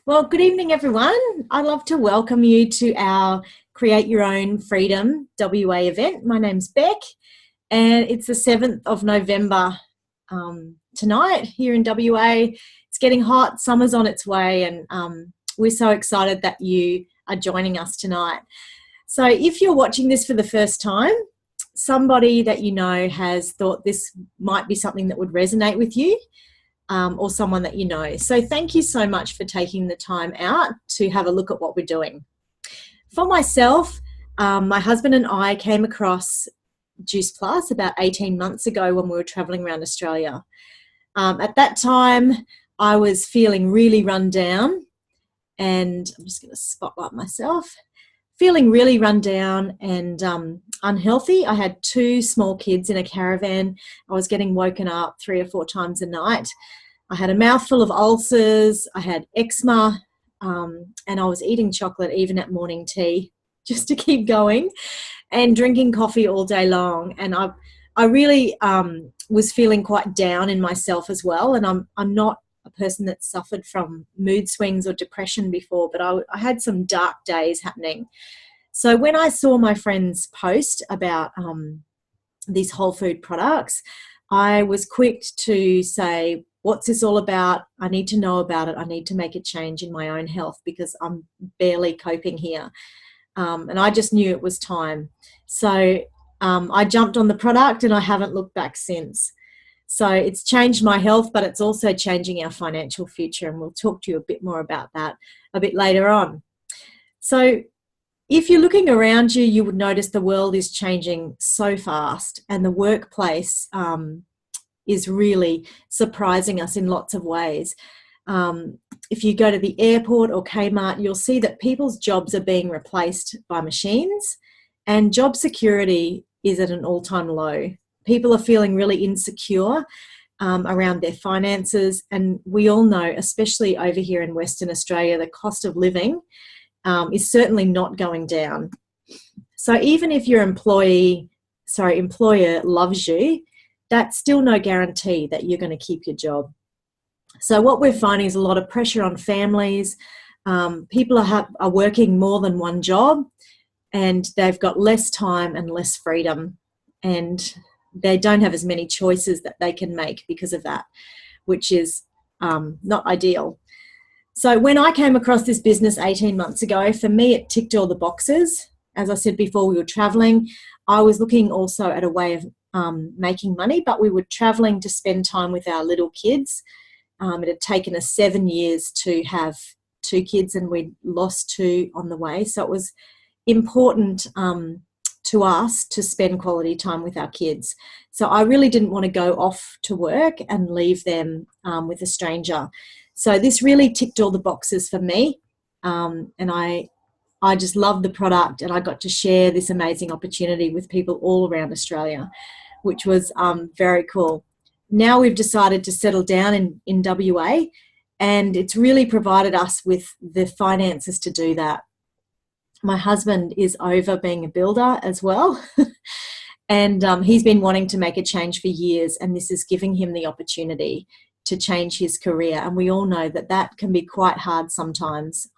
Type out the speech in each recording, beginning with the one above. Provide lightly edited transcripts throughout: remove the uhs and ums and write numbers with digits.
Well, good evening, everyone. I'd love to welcome you to our Create Your Own Freedom WA event. My name's Beck, and it's the 7th of November tonight here in WA. It's getting hot, summer's on its way, and we're so excited that you are joining us tonight. So if you're watching this for the first time, somebody that you know has thought this might be something that would resonate with you. Or someone that you know. So thank you so much for taking the time out to have a look at what we're doing. For myself, my husband and I came across Juice Plus about 18 months ago when we were traveling around Australia. At that time, I was feeling really run down, and I'm just going to spotlight myself. Feeling really run down and unhealthy. I had 2 small kids in a caravan. I was getting woken up 3 or 4 times a night. I had a mouthful of ulcers. I had eczema, and I was eating chocolate even at morning tea just to keep going, and drinking coffee all day long. And I really was feeling quite down in myself as well. And I'm not a person that suffered from mood swings or depression before, but I had some dark days happening. So when I saw my friends post about these whole food products, I was quick to say, what's this all about? I need to know about it. I need to make a change in my own health because I'm barely coping here. And I just knew it was time. So I jumped on the product and I haven't looked back since. So it's changed my health, but it's also changing our financial future. And we'll talk to you a bit more about that a bit later on. So if you're looking around you, you would notice the world is changing so fast, and the workplace is really surprising us in lots of ways. If you go to the airport or Kmart, you'll see that people's jobs are being replaced by machines, and job security is at an all-time low. People are feeling really insecure around their finances, and we all know, especially over here in Western Australia, the cost of living is certainly not going down. So even if your employer loves you, that's still no guarantee that you're going to keep your job. So what we're finding is a lot of pressure on families. People are working more than one job, and they've got less time and less freedom, and they don't have as many choices that they can make because of that, which is not ideal. So when I came across this business 18 months ago, for me, it ticked all the boxes. As I said before, we were traveling. I was looking also at a way of making money, but we were traveling to spend time with our little kids. It had taken us 7 years to have 2 kids, and we'd lost 2 on the way. So it was important to us to spend quality time with our kids. So I really didn't want to go off to work and leave them with a stranger. So this really ticked all the boxes for me, and I just loved the product, and I got to share this amazing opportunity with people all around Australia, which was very cool. Now we've decided to settle down in WA, and it's really provided us with the finances to do that. My husband is over being a builder as well, and he's been wanting to make a change for years, and this is giving him the opportunity to change his career. And we all know that that can be quite hard sometimes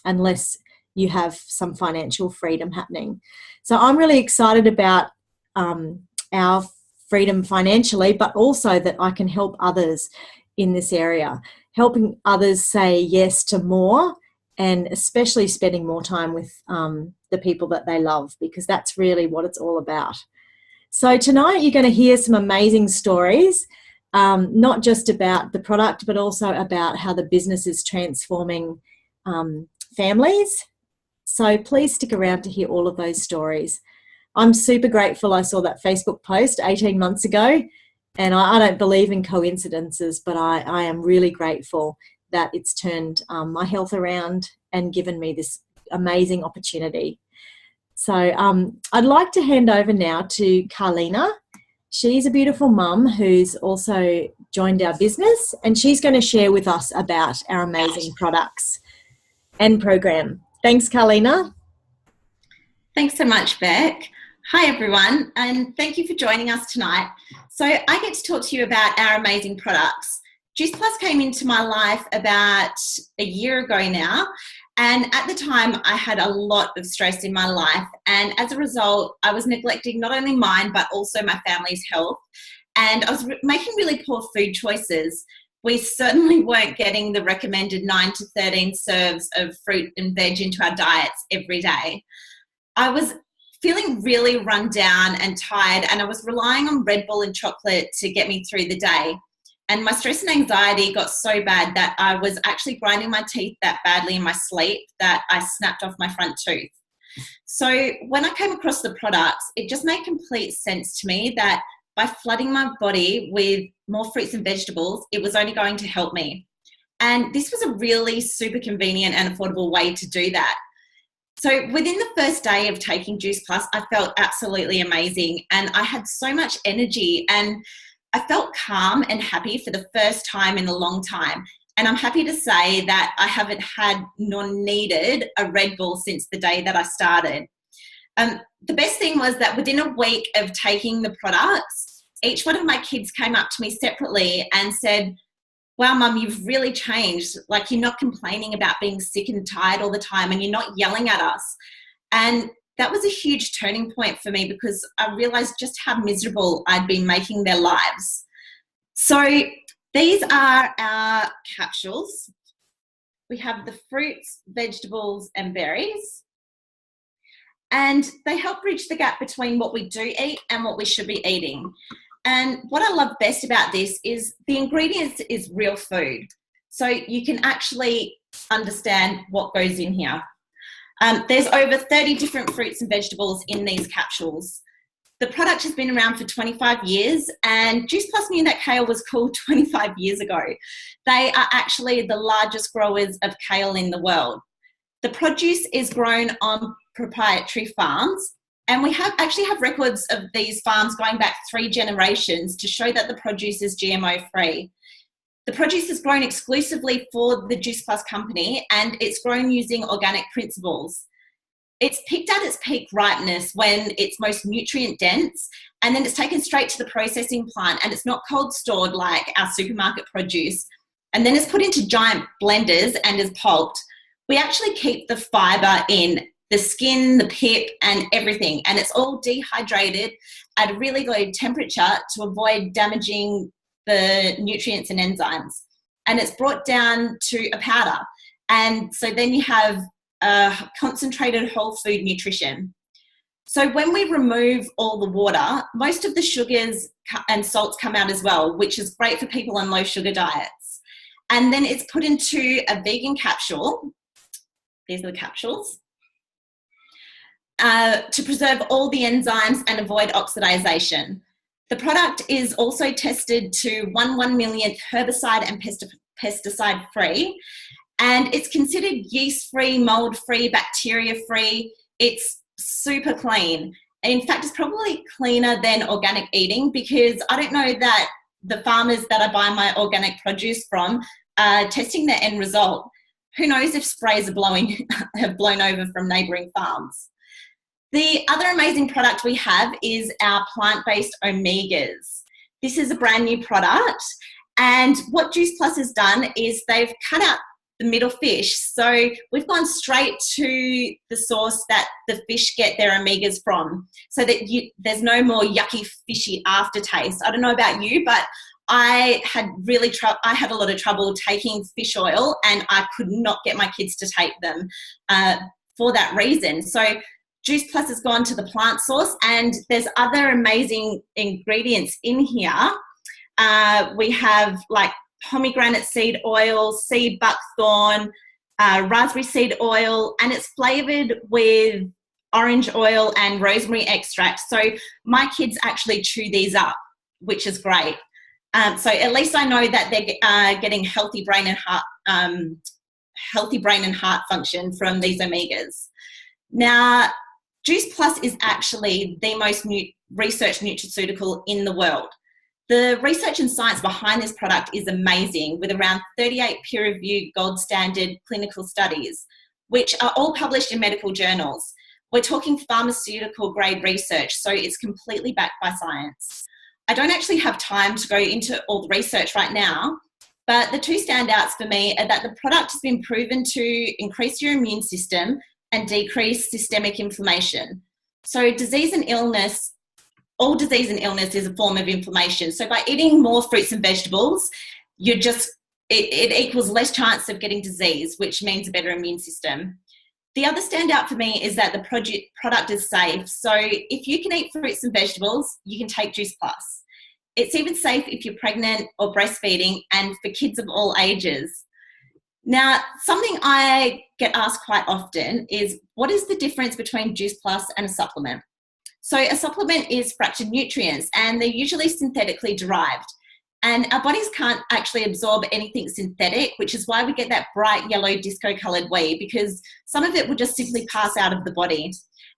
unless you have some financial freedom happening. So I'm really excited about our freedom financially, but also that I can help others in this area, helping others say yes to more, and especially spending more time with the people that they love, because that's really what it's all about. So tonight you're going to hear some amazing stories, not just about the product, but also about how the business is transforming families. So please stick around to hear all of those stories. I'm super grateful I saw that Facebook post 18 months ago, and I don't believe in coincidences, but I am really grateful that it's turned my health around and given me this amazing opportunity. So I'd like to hand over now to Carlina. She's a beautiful mum who's also joined our business, and she's going to share with us about our amazing products and program. Thanks, Carlina. Thanks so much, Beck. Hi, everyone, and thank you for joining us tonight. So I get to talk to you about our amazing products. Juice Plus came into my life about a year ago now. And at the time, I had a lot of stress in my life. And as a result, I was neglecting not only mine, but also my family's health. And I was making really poor food choices. We certainly weren't getting the recommended 9 to 13 serves of fruit and veg into our diets every day. I was feeling really run down and tired, and I was relying on Red Bull and chocolate to get me through the day. And my stress and anxiety got so bad that I was actually grinding my teeth that badly in my sleep that I snapped off my front tooth. So when I came across the products, it just made complete sense to me that by flooding my body with more fruits and vegetables, it was only going to help me. And this was a really super convenient and affordable way to do that. So within the first day of taking Juice Plus, I felt absolutely amazing, and I had so much energy, and I felt calm and happy for the first time in a long time. And I'm happy to say that I haven't had nor needed a Red Bull since the day that I started. The best thing was that within a week of taking the products, each one of my kids came up to me separately and said, "Wow, Mum, you've really changed. Like, you're not complaining about being sick and tired all the time, and you're not yelling at us." And that was a huge turning point for me, because I realized just how miserable I'd been making their lives. So these are our capsules. We have the fruits, vegetables, and berries. And they help bridge the gap between what we do eat and what we should be eating. And what I love best about this is the ingredients is real food. So you can actually understand what goes in here. There's over 30 different fruits and vegetables in these capsules. The product has been around for 25 years, and Juice Plus knew that kale was cool 25 years ago. They are actually the largest growers of kale in the world. The produce is grown on proprietary farms, and we actually have records of these farms going back 3 generations to show that the produce is GMO free. The produce is grown exclusively for the Juice Plus company, and it's grown using organic principles. It's picked at its peak ripeness when it's most nutrient dense, and then it's taken straight to the processing plant, and it's not cold stored like our supermarket produce, and then it's put into giant blenders and is pulped. We actually keep the fibre in the skin, the pip, and everything, and it's all dehydrated at a really low temperature to avoid damaging the nutrients and enzymes. And it's brought down to a powder, and so then you have concentrated whole food nutrition. So when we remove all the water, most of the sugars and salts come out as well, which is great for people on low sugar diets. And then it's put into a vegan capsule. These are the capsules. To preserve all the enzymes and avoid oxidization. The product is also tested to 1 millionth herbicide and pesticide free, and it's considered yeast free, mold free, bacteria free. It's super clean. In fact, it's probably cleaner than organic eating, because I don't know that the farmers that I buy my organic produce from are testing their end result. Who knows if sprays are have blown over from neighbouring farms. The other amazing product we have is our plant-based omegas. This is a brand new product, and what Juice Plus has done is they've cut out the middle fish. So we've gone straight to the source that the fish get their omegas from, so that there's no more yucky fishy aftertaste. I don't know about you, but I had a lot of trouble taking fish oil, and I could not get my kids to take them for that reason. So Juice Plus has gone to the plant source, and there's other amazing ingredients in here. We have like pomegranate seed oil, sea buckthorn, raspberry seed oil, and it's flavored with orange oil and rosemary extract. So my kids actually chew these up, which is great. So at least I know that they're getting healthy brain and heart function from these omegas. Now, Juice Plus is actually the most researched nutraceutical in the world. The research and science behind this product is amazing, with around 38 peer-reviewed gold standard clinical studies, which are all published in medical journals. We're talking pharmaceutical grade research, so it's completely backed by science. I don't actually have time to go into all the research right now, But the two standouts for me are that the product has been proven to increase your immune system and decrease systemic inflammation. So disease and illness, all disease and illness is a form of inflammation. So by eating more fruits and vegetables, it equals less chance of getting disease, which means a better immune system. The other standout for me is that the product is safe. So if you can eat fruits and vegetables, you can take Juice Plus. It's even safe if you're pregnant or breastfeeding and for kids of all ages. Now, something I get asked quite often is, what is the difference between Juice Plus and a supplement? So a supplement is fractured nutrients and they're usually synthetically derived. And our bodies can't actually absorb anything synthetic, which is why we get that bright yellow disco-coloured whey, because some of it will just simply pass out of the body.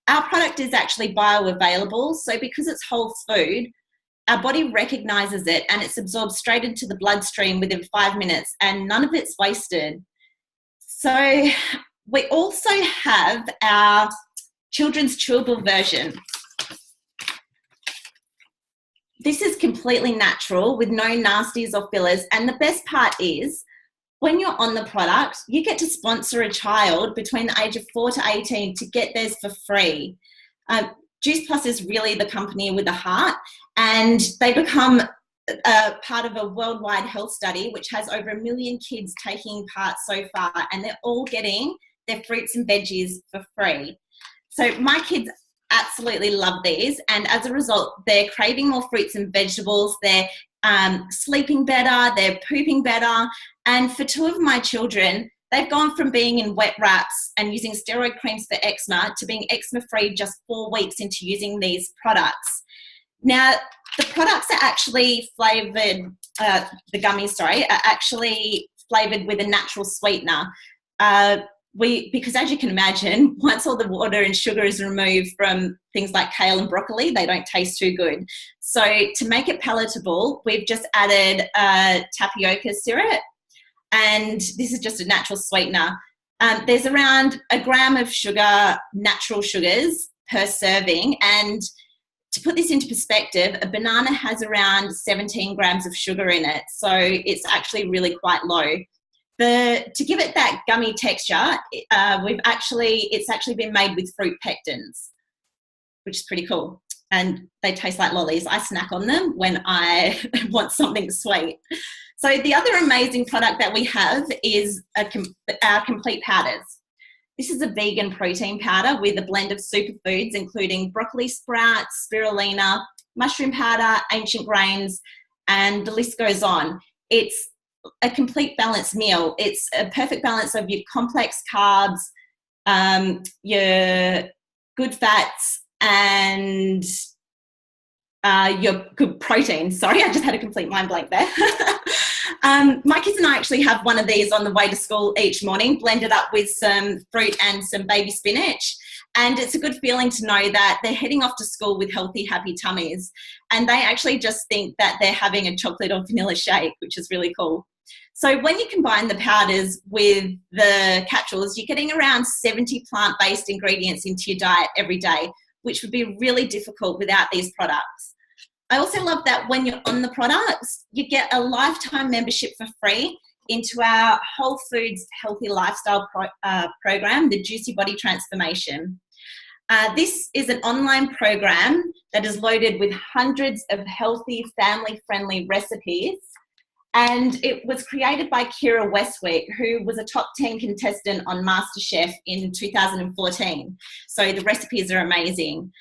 Our product is actually bioavailable, so because it's whole food, our body recognises it and it's absorbed straight into the bloodstream within 5 minutes and none of it's wasted. So we also have our children's chewable version. This is completely natural with no nasties or fillers, and the best part is when you're on the product, you get to sponsor a child between the age of 4 to 18 to get theirs for free. Juice Plus is really the company with a heart, and they become part of a worldwide health study which has over 1 million kids taking part so far, and they're all getting their fruits and veggies for free. So my kids absolutely love these, and as a result they're craving more fruits and vegetables, they're sleeping better, they're pooping better, and for 2 of my children, they've gone from being in wet wraps and using steroid creams for eczema to being eczema-free just 4 weeks into using these products. Now, the products are actually flavoured, the gummies, are actually flavoured with a natural sweetener. Because as you can imagine, once all the water and sugar is removed from things like kale and broccoli, they don't taste too good. So to make it palatable, we've just added tapioca syrup, and this is just a natural sweetener. There's around 1 gram of sugar, natural sugars per serving, and to put this into perspective, a banana has around 17 grams of sugar in it, so it's actually really quite low. To give it that gummy texture, it's actually been made with fruit pectins, which is pretty cool. And they taste like lollies. I snack on them when I want something sweet. So the other amazing product that we have is our complete powders. This is a vegan protein powder with a blend of superfoods, including broccoli sprouts, spirulina, mushroom powder, ancient grains, and the list goes on. It's a complete balanced meal. It's a perfect balance of your complex carbs, your good fats, and your good protein. Sorry, I just had a complete mind blank there. My kids and I actually have one of these on the way to school each morning, blended up with some fruit and some baby spinach. And it's a good feeling to know that they're heading off to school with healthy, happy tummies. And they actually just think that they're having a chocolate or vanilla shake, which is really cool. So when you combine the powders with the capsules, you're getting around 70 plant-based ingredients into your diet every day, which would be really difficult without these products. I also love that when you're on the products, you get a lifetime membership for free into our Whole Foods Healthy Lifestyle program, the Juicy Body Transformation. This is an online program that is loaded with hundreds of healthy, family-friendly recipes. And it was created by Kira Westwick, who was a top 10 contestant on MasterChef in 2014. So the recipes are amazing.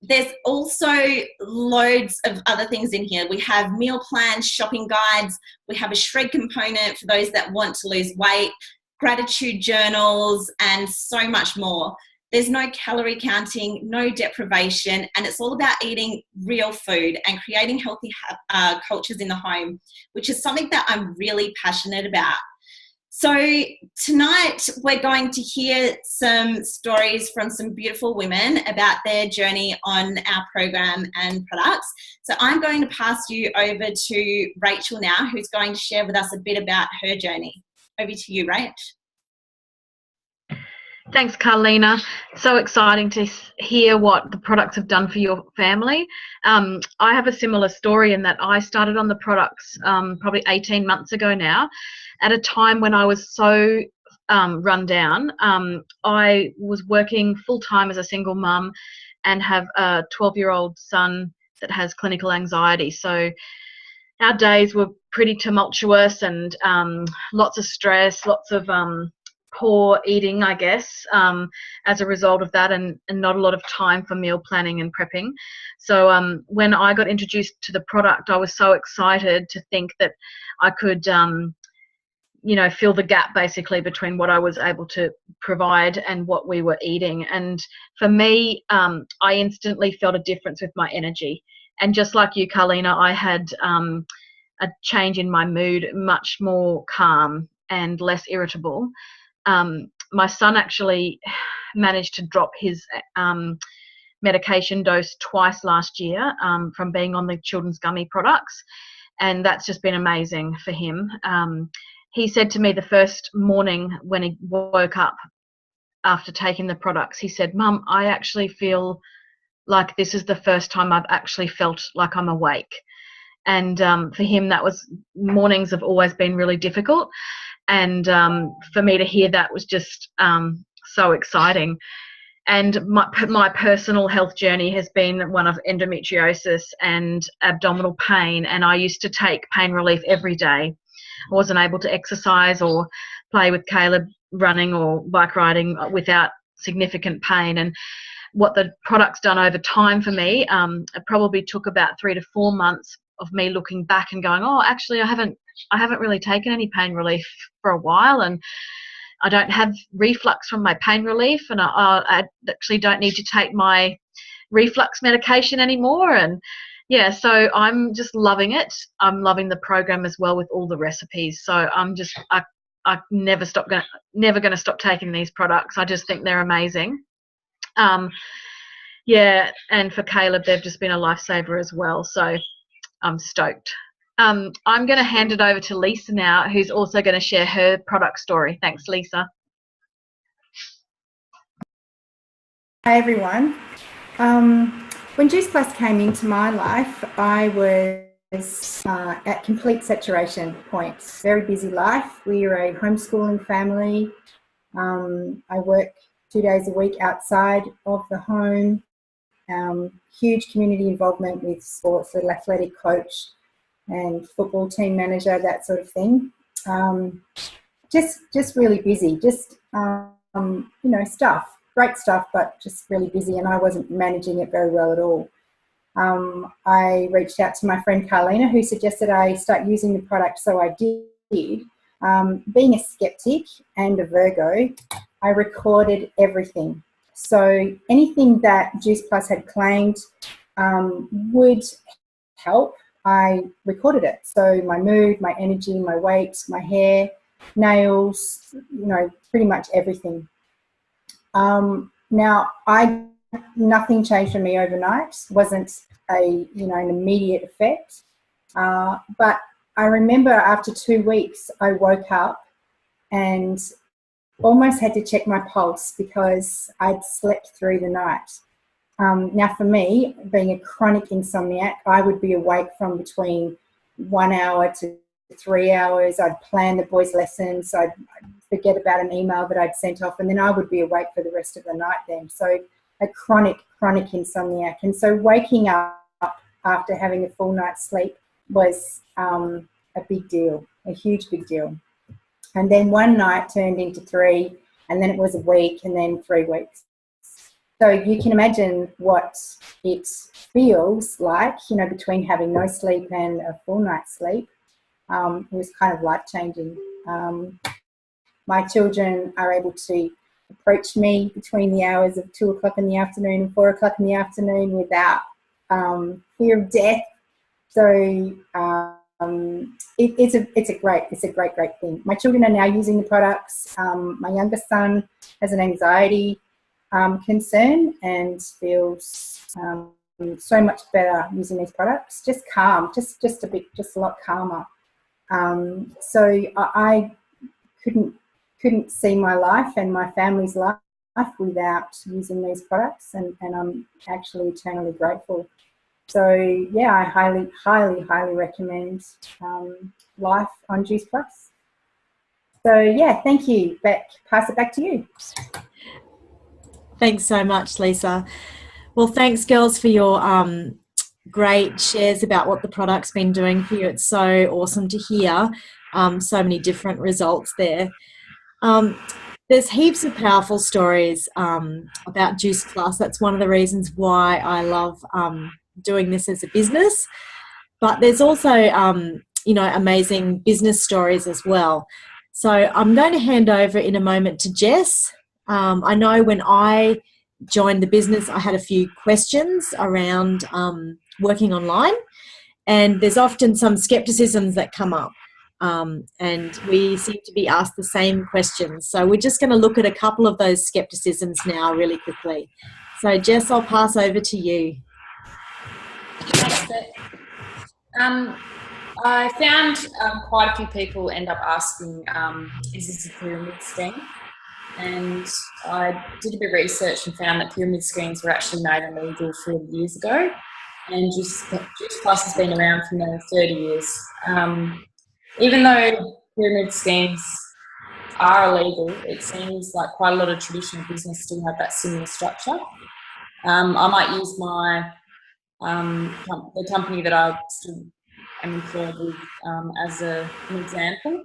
There's also loads of other things in here. We have meal plans, shopping guides. We have a shred component for those that want to lose weight, gratitude journals, and so much more. There's no calorie counting, no deprivation, and it's all about eating real food and creating healthy cultures in the home, which is something that I'm really passionate about. So tonight we're going to hear some stories from some beautiful women about their journey on our program and products. So I'm going to pass you over to Rachel now, who's going to share with us a bit about her journey. Over to you, Rach. Thanks, Carlina. So exciting to hear what the products have done for your family. I have a similar story in that I started on the products probably 18 months ago now, at a time when I was so run down. I was working full-time as a single mum and have a 12-year-old son that has clinical anxiety. So our days were pretty tumultuous and lots of stress, lots of poor eating, I guess, as a result of that, and not a lot of time for meal planning and prepping. So when I got introduced to the product, I was so excited to think that I could, fill the gap basically between what I was able to provide and what we were eating. And for me, I instantly felt a difference with my energy. And just like you, Carlina, I had a change in my mood, much more calm and less irritable. My son actually managed to drop his medication dose twice last year from being on the children's gummy products, and that's just been amazing for him. He said to me the first morning when he woke up after taking the products, he said, "Mum, I actually feel like this is the first time I've actually felt like I'm awake." And for him, that was, mornings have always been really difficult. And for me to hear that was just so exciting. And my personal health journey has been one of endometriosis and abdominal pain, and I used to take pain relief every day. I wasn't able to exercise or play with Caleb running or bike riding without significant pain. And what the product's done over time for me, it probably took about 3 to 4 months of me looking back and going, oh, actually I haven't really taken any pain relief for a while, and I don't have reflux from my pain relief, and I actually don't need to take my reflux medication anymore. And yeah, so I'm just loving it. I'm loving the program as well with all the recipes. So I'm never going to stop taking these products. I just think they're amazing. Yeah, and for Caleb, they've just been a lifesaver as well. So I'm stoked. I'm going to hand it over to Lisa now, who's also going to share her product story. Thanks, Lisa. Hi, everyone. When Juice Plus came into my life, I was at complete saturation point. Very busy life. We are a homeschooling family. I work 2 days a week outside of the home. Huge community involvement with sports, little athletic coach and football team manager, that sort of thing. Just really busy, just, stuff, great stuff, but just really busy, and I wasn't managing it very well at all. I reached out to my friend Carlina, who suggested I start using the product, so I did. Being a skeptic and a Virgo, I recorded everything. So anything that Juice Plus had claimed would help, I recorded it. So my mood, my energy, my weight, my hair, nails, pretty much everything. Now, nothing changed for me overnight. Wasn't an immediate effect. But I remember after 2 weeks, I woke up and almost had to check my pulse because I'd slept through the night. Now, for me, being a chronic insomniac, I would be awake from between 1 hour to 3 hours. I'd plan the boys' lessons. I'd forget about an email that I'd sent off, and then I would be awake for the rest of the night then. So a chronic insomniac. And so waking up after having a full night's sleep was a big deal, a huge big deal. And then one night turned into 3, and then it was a week, and then 3 weeks. So you can imagine what it feels like, between having no sleep and a full night's sleep. It was kind of life-changing. My children are able to approach me between the hours of 2 o'clock in the afternoon and 4 o'clock in the afternoon without fear of death. So it's a great thing. My children are now using the products. My youngest son has an anxiety concern and feels so much better using these products. Just calm, just a lot calmer. So I couldn't see my life and my family's life life without using these products, and I'm actually eternally grateful. So yeah, I highly, highly, highly recommend Life on Juice Plus. So yeah, thank you, Beck. Pass it back to you. Thanks so much, Lisa. Well, thanks, girls, for your great shares about what the product's been doing for you. It's so awesome to hear so many different results there. There's heaps of powerful stories about Juice Plus. That's one of the reasons why I love doing this as a business. But there's also, amazing business stories as well. So I'm going to hand over in a moment to Jess. I know when I joined the business, I had a few questions around working online, and there's often some skepticisms that come up. And we seem to be asked the same questions. So we're just going to look at a couple of those skepticisms now really quickly. So Jess, I'll pass over to you. Thanks, Beth. I found quite a few people end up asking, is this a pyramid scheme? And I did a bit of research and found that pyramid schemes were actually made illegal 40 years ago. And Juice Plus has been around for nearly 30 years. Even though pyramid schemes are illegal, it seems like quite a lot of traditional business still have that similar structure. I might use the company that I still am employed with as an example.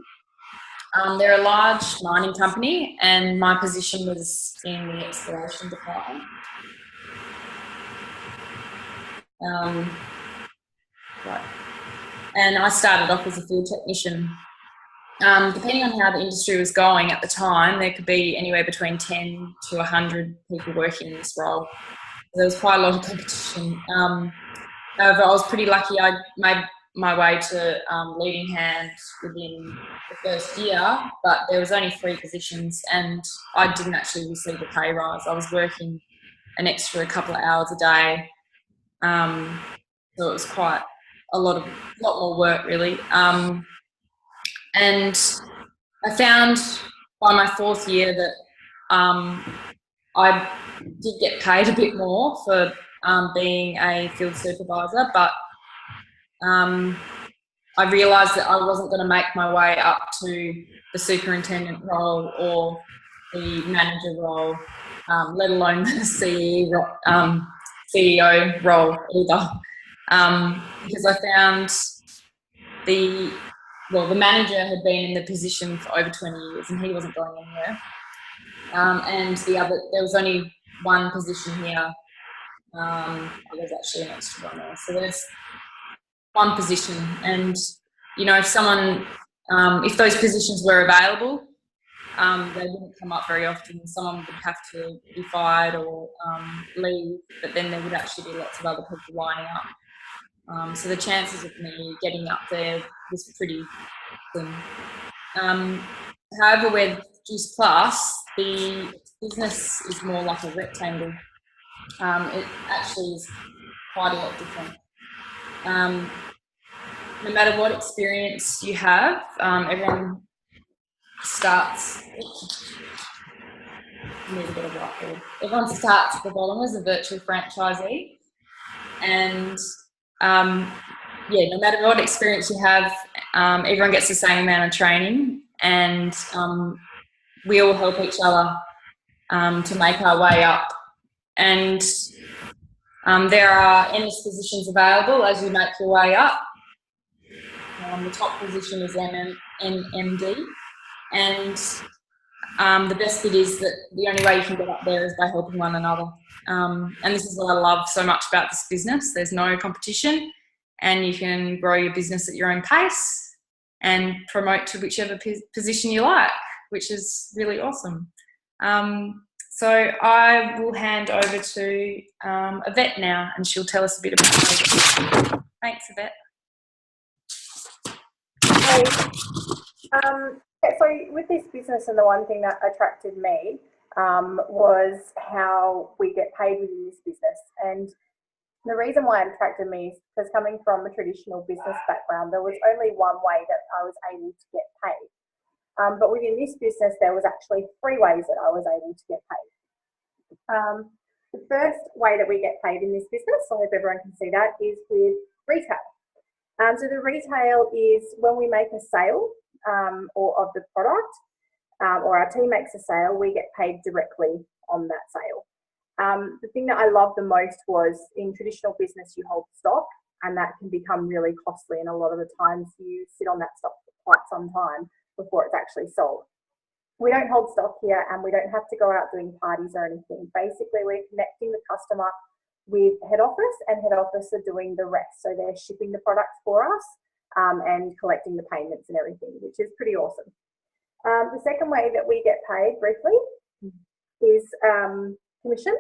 They're a large mining company, and my position was in the exploration department. Right. And I started off as a field technician. Depending on how the industry was going at the time, there could be anywhere between 10 to 100 people working in this role. There was quite a lot of competition. However, I was pretty lucky. I made my way to leading hand within the first year, but there was only 3 positions, and I didn't actually receive a pay rise. I was working an extra couple of hours a day, so it was quite a lot more work really. And I found by my 4th year that I did get paid a bit more for being a field supervisor, but I realised that I wasn't going to make my way up to the superintendent role or the manager role, let alone the CEO role either, because I found the manager had been in the position for over 20 years and he wasn't going anywhere. And there was only one position here. There's actually an extra one there. So there's one position, and if those positions were available, they wouldn't come up very often. Someone would have to be fired or leave, but then there would actually be lots of other people lining up. So the chances of me getting up there was pretty thin. However, with Juice Plus, the business is more like a rectangle. It actually is quite a lot different. No matter what experience you have, everyone starts. Need a bit of whiteboard. Everyone starts at the bottom as a virtual franchisee, and no matter what experience you have, everyone gets the same amount of training, and we all help each other to make our way up. And there are endless positions available as you make your way up. The top position is MD, and the best bit is that the only way you can get up there is by helping one another. And this is what I love so much about this business. There's no competition, and you can grow your business at your own pace and promote to whichever position you like, which is really awesome. So I will hand over to Yvette now, and she'll tell us a bit about it. Thanks, Yvette. So with this business, and the one thing that attracted me was how we get paid within this business. And the reason why it attracted me is because coming from a traditional business background, there was only one way that I was able to get paid. But within this business, there was actually 3 ways that I was able to get paid. The first way that we get paid in this business, so I hope everyone can see that, is with retail. So the retail is when we make a sale or of the product, or our team makes a sale, we get paid directly on that sale. The thing that I loved the most was in traditional business, you hold stock, and that can become really costly. And a lot of the times you sit on that stock for quite some time before it's actually sold. We don't hold stock here, and we don't have to go out doing parties or anything. Basically, we're connecting the customer with head office, and head office are doing the rest. So they're shipping the products for us and collecting the payments and everything, which is pretty awesome. The second way that we get paid briefly is commission.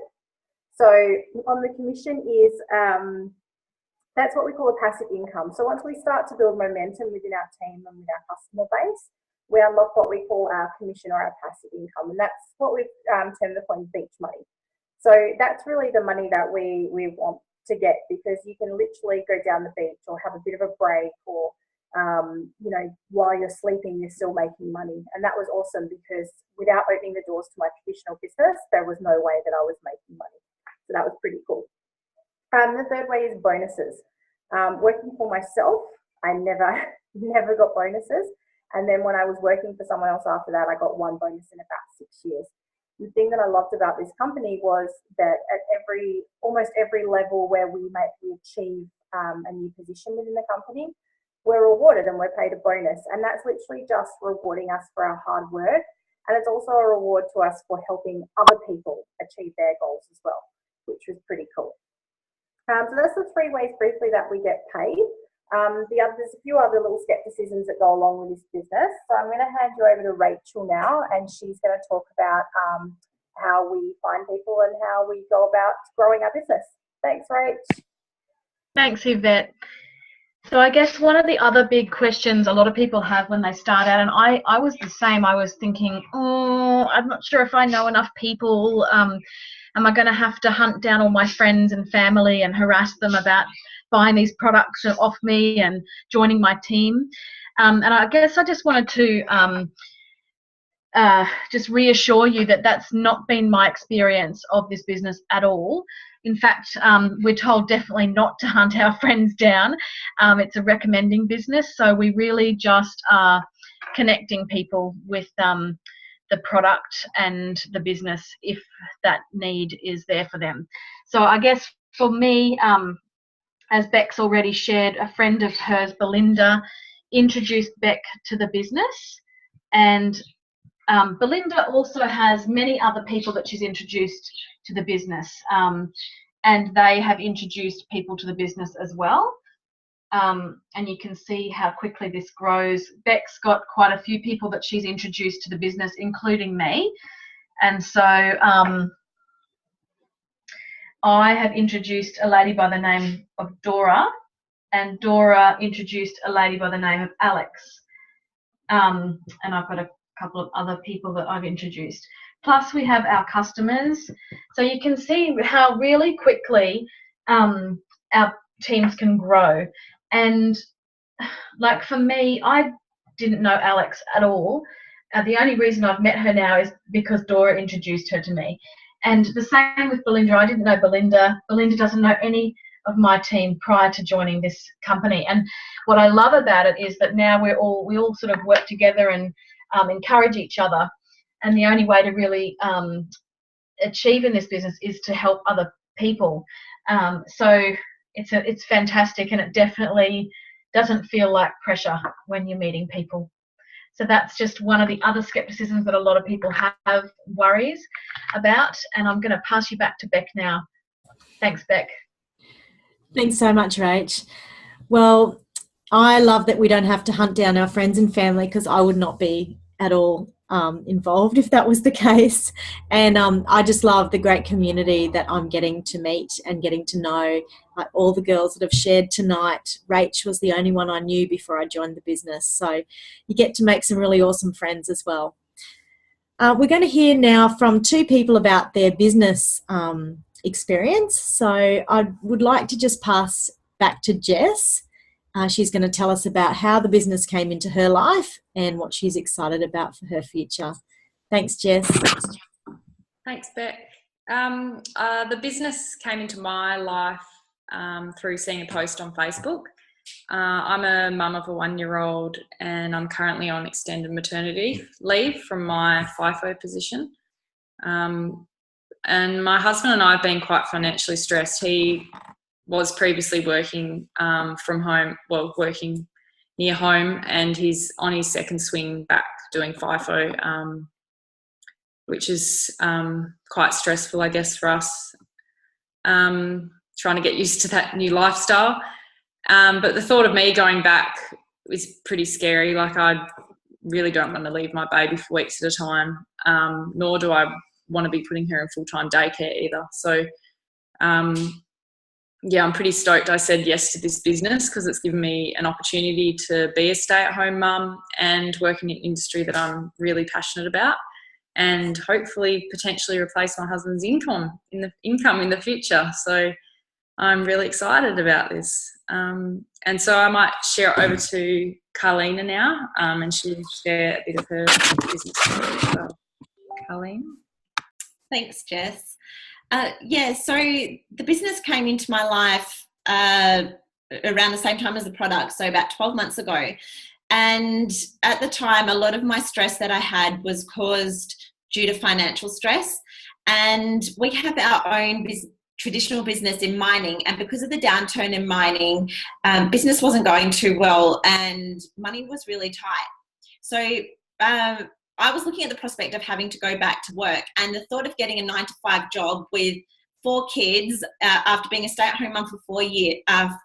So on the commission is, that's what we call a passive income. So once we start to build momentum within our team and with our customer base, we unlock what we call our commission or our passive income. And that's what we've termed the coin beach money. So that's really the money that we want to get, because you can literally go down the beach or have a bit of a break, or you know, while you're sleeping, you're still making money. And that was awesome, because without opening the doors to my traditional business, there was no way that I was making money. So that was pretty cool. The third way is bonuses. Working for myself, I never got bonuses. And then when I was working for someone else after that, I got one bonus in about 6 years. The thing that I loved about this company was that at almost every level where we achieve a new position within the company, we're rewarded and we're paid a bonus. And that's literally just rewarding us for our hard work. And it's also a reward to us for helping other people achieve their goals as well, which was pretty cool. So that's the three ways briefly that we get paid. There's a few other little skepticisms that go along with this business. So I'm going to hand you over to Rachel now, and she's going to talk about how we find people and how we go about growing our business. Thanks, Rach. Thanks, Yvette. So I guess one of the other big questions a lot of people have when they start out, and I was the same, I was thinking, I'm not sure if I know enough people. Am I going to have to hunt down all my friends and family and harass them about buying these products off me and joining my team? And I guess I just wanted to just reassure you that that's not been my experience of this business at all. In fact, we're told definitely not to hunt our friends down. It's a recommending business, so we really just are connecting people with the product and the business if that need is there for them. So I guess for me, as Beck's already shared, a friend of hers, Belinda, introduced Beck to the business, and Belinda also has many other people that she's introduced to the business, and they have introduced people to the business as well. And you can see how quickly this grows. Beck's got quite a few people that she's introduced to the business, including me. And so I have introduced a lady by the name of Dora, and Dora introduced a lady by the name of Alex. And I've got a couple of other people that I've introduced. Plus we have our customers. So you can see how really quickly our teams can grow. And like for me, I didn't know Alex at all. The only reason I've met her now is because Dora introduced her to me. And the same with Belinda. I didn't know Belinda. Belinda doesn't know any of my team prior to joining this company. And what I love about it is that now we all sort of work together and encourage each other. And the only way to really achieve in this business is to help other people. So it's fantastic, and it definitely doesn't feel like pressure when you're meeting people. So that's just one of the other skepticisms that a lot of people have worries about. And I'm going to pass you back to Beck now. Thanks, Beck. Thanks so much, Rach. Well, I love that we don't have to hunt down our friends and family, because I would not be at all involved if that was the case. And I just love the great community that I'm getting to meet and getting to know. Like all the girls that have shared tonight, Rach was the only one I knew before I joined the business. So you get to make some really awesome friends as well. We're going to hear now from two people about their business experience. So I would like to just pass back to Jess. She's going to tell us about how the business came into her life and what she's excited about for her future. Thanks, Jess. Thanks, Beck. The business came into my life through seeing a post on Facebook. I'm a mum of a 1-year-old, and I'm currently on extended maternity leave from my FIFO position. And my husband and I have been quite financially stressed. He was previously working from home, working near home, and he's on his second swing back doing FIFO, which is quite stressful, I guess, for us, trying to get used to that new lifestyle. But the thought of me going back is pretty scary. Like, I really don't want to leave my baby for weeks at a time, nor do I want to be putting her in full-time daycare either. So, yeah, I'm pretty stoked I said yes to this business, because it's given me an opportunity to be a stay-at-home mum and work in an industry that I'm really passionate about, and hopefully potentially replace my husband's income in the future. So I'm really excited about this. And so I might share it over to Carlina now, and she'll share a bit of her business story as well. Carlene? Thanks, Jess. Yeah, so the business came into my life around the same time as the product, so about 12 months ago. And at the time, a lot of my stress that I had was caused due to financial stress. And we have our own traditional business in mining, and because of the downturn in mining, business wasn't going too well and money was really tight. So I was looking at the prospect of having to go back to work, and the thought of getting a 9-to-5 job with 4 kids after being a stay-at-home mum for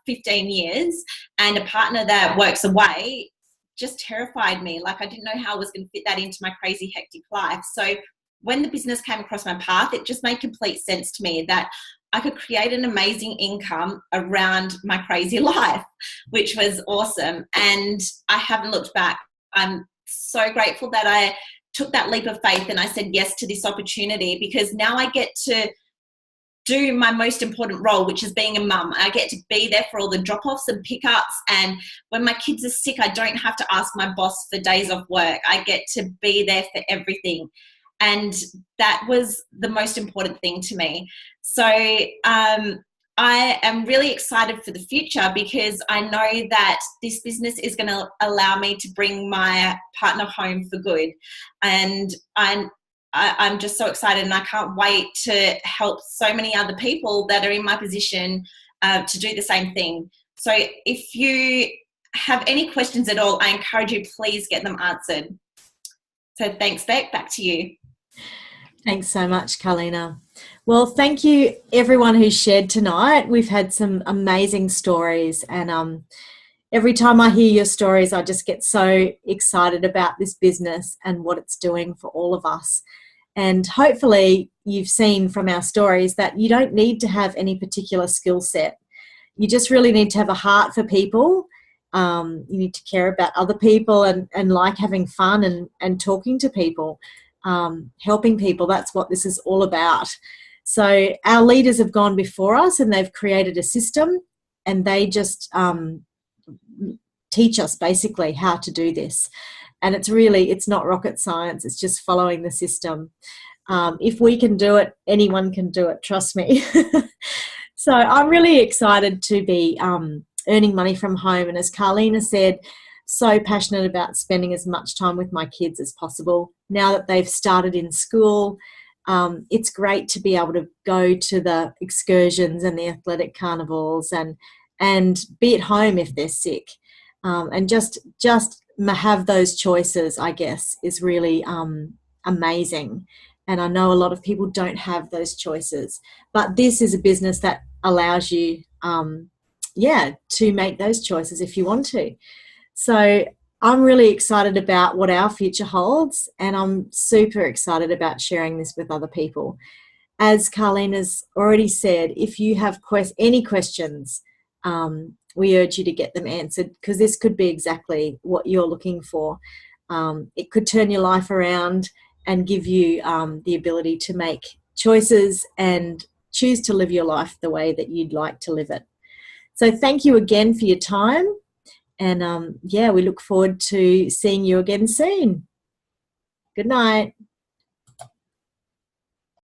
15 years and a partner that works away just terrified me. Like, I didn't know how I was going to fit that into my crazy hectic life. So when the business came across my path, it just made complete sense to me that I could create an amazing income around my crazy life, which was awesome. And I haven't looked back. I'm so grateful that I took that leap of faith and I said yes to this opportunity, because now I get to do my most important role, which is being a mum. I get to be there for all the drop-offs and pickups, and when my kids are sick, I don't have to ask my boss for days off work. I get to be there for everything, and that was the most important thing to me. So I am really excited for the future, because I know that this business is going to allow me to bring my partner home for good. And I'm just so excited, and I can't wait to help so many other people that are in my position to do the same thing. So if you have any questions at all, I encourage you, please get them answered. So thanks, Beck. Back to you. Thanks so much, Carlina. Well, thank you everyone who shared tonight. We've had some amazing stories, and every time I hear your stories, I just get so excited about this business and what it's doing for all of us. And hopefully you've seen from our stories that you don't need to have any particular skill set. You just really need to have a heart for people. You need to care about other people and like having fun and talking to people. Helping people, that's what this is all about. So our leaders have gone before us, and they've created a system, and they just teach us basically how to do this. And it's not rocket science, it's just following the system. If we can do it, anyone can do it, trust me. So I'm really excited to be earning money from home, and as Carlina said, so passionate about spending as much time with my kids as possible. Now that they've started in school, it's great to be able to go to the excursions and the athletic carnivals and be at home if they're sick. And just have those choices, I guess, is really amazing. And I know a lot of people don't have those choices, but this is a business that allows you, to make those choices if you want to. So I'm really excited about what our future holds, and I'm super excited about sharing this with other people. As Carlina's already said, if you have any questions, we urge you to get them answered, because this could be exactly what you're looking for. It could turn your life around and give you the ability to make choices and choose to live your life the way that you'd like to live it. So thank you again for your time. And we look forward to seeing you again soon. Good night.